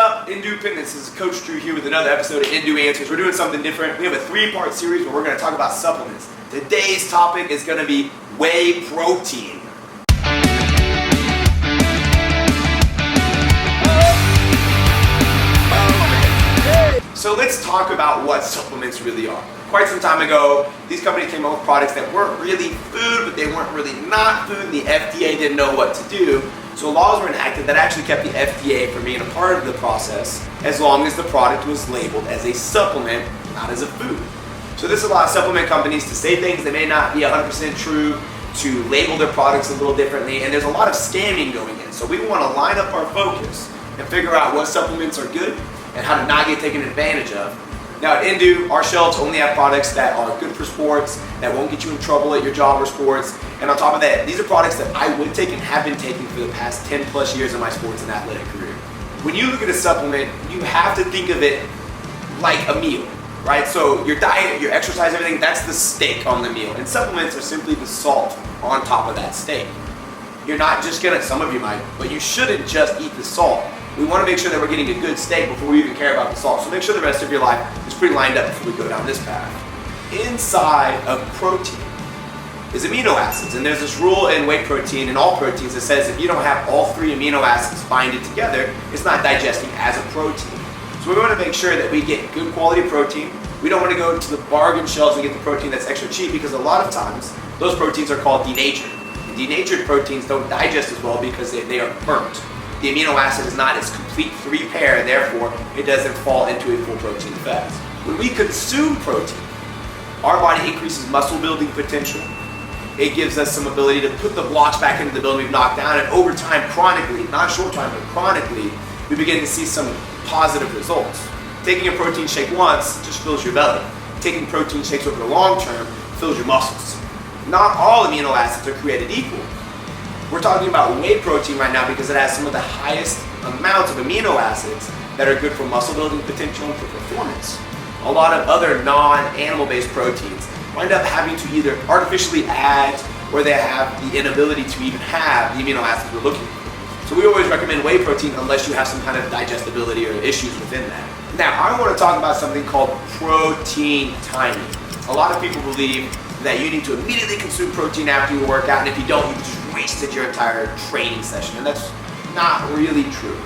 up, ENDU Fitness? This is Coach Drew here with another episode of ENDU Answers. We're doing something different. We have a 3-part series where we're going to talk about supplements. Today's topic is going to be whey protein. So let's talk about what supplements really are. Quite some time ago, these companies came up with products that weren't really food, but they weren't really not food, and the FDA didn't know what to do. So laws were enacted that actually kept the FDA from being a part of the process as long as the product was labeled as a supplement, not as a food. So this allows supplement companies to say things that may not be 100% true, to label their products a little differently, and there's a lot of scamming going in. So we want to line up our focus and figure out what supplements are good and how to not get taken advantage of. Now at ENDU, our shelves only have products that are good for sports, that won't get you in trouble at your job or sports, and on top of that, these are products that I would take and have been taking for the past 10 plus years of my sports and athletic career. When you look at a supplement, you have to think of it like a meal, right? So your diet, your exercise, everything, that's the steak on the meal, and supplements are simply the salt on top of that steak. You're not just gonna, some of you might, but you shouldn't just eat the salt. We want to make sure that we're getting a good steak before we even care about the salt. So make sure the rest of your life is pretty lined up before we go down this path. Inside of protein is amino acids. And there's this rule in whey protein and all proteins that says if you don't have all 3 amino acids binded together, it's not digesting as a protein. So we want to make sure that we get good quality protein. We don't want to go to the bargain shelves and get the protein that's extra cheap, because a lot of times those proteins are called denatured. And denatured proteins don't digest as well because they are burnt. The amino acid is not its complete 3 pair, and therefore it doesn't fall into a full protein effect. When we consume protein, our body increases muscle building potential. It gives us some ability to put the blocks back into the building we've knocked down, and over time, chronically, not short time, but chronically, we begin to see some positive results. Taking a protein shake once just fills your belly. Taking protein shakes over the long term fills your muscles. Not all amino acids are created equal. We're talking about whey protein right now because it has some of the highest amounts of amino acids that are good for muscle building potential and for performance. A lot of other non-animal based proteins wind up having to either artificially add, or they have the inability to even have the amino acids we're looking for. So we always recommend whey protein unless you have some kind of digestibility or issues within that. Now I want to talk about something called protein timing. A lot of people believe that you need to immediately consume protein after your workout, and if you don't, you just wasted your entire training session, and that's not really true.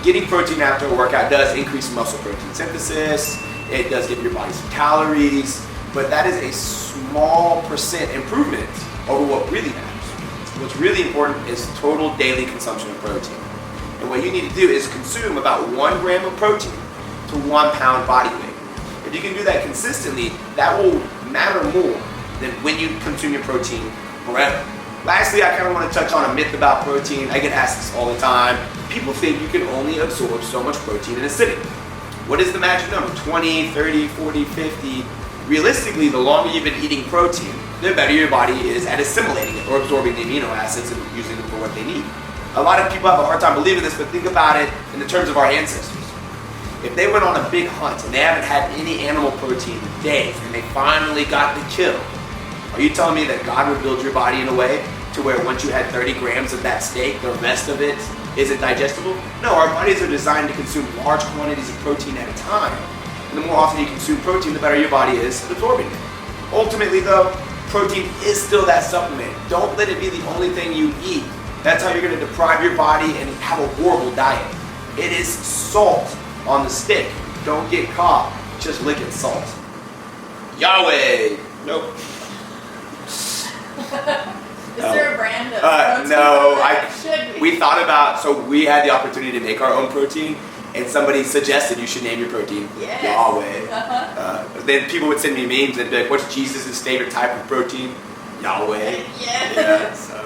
Getting protein after a workout does increase muscle protein synthesis, it does give your body some calories, but that is a small % improvement over what really matters. What's really important is total daily consumption of protein. And what you need to do is consume about 1 gram of protein to 1 pound body weight. If you can do that consistently, that will matter more than when you consume your protein forever. Lastly, I kind of want to touch on a myth about protein. I get asked this all the time. People think you can only absorb so much protein in a sitting. What is the magic number? 20, 30, 40, 50? Realistically, the longer you've been eating protein, the better your body is at assimilating it or absorbing the amino acids and using them for what they need. A lot of people have a hard time believing this, but think about it in the terms of our ancestors. If they went on a big hunt and they haven't had any animal protein in days and they finally got the kill, are you telling me that God would build your body in a way to where once you had 30 grams of that steak, the rest of it isn't digestible? No, our bodies are designed to consume large quantities of protein at a time. And the more often you consume protein, the better your body is at absorbing it. Ultimately though, protein is still that supplement. Don't let it be the only thing you eat. That's how you're going to deprive your body and have a horrible diet. It is salt on the steak. Don't get caught just licking salt. YA-WHEY. Nope. Is there a brand of protein? No, we thought about, so we had the opportunity to make our own protein, and somebody suggested you should name your protein YA-WHEY. Then people would send me memes and be like, what's Jesus' favorite type of protein? YA-WHEY. Yeah. Yeah, so,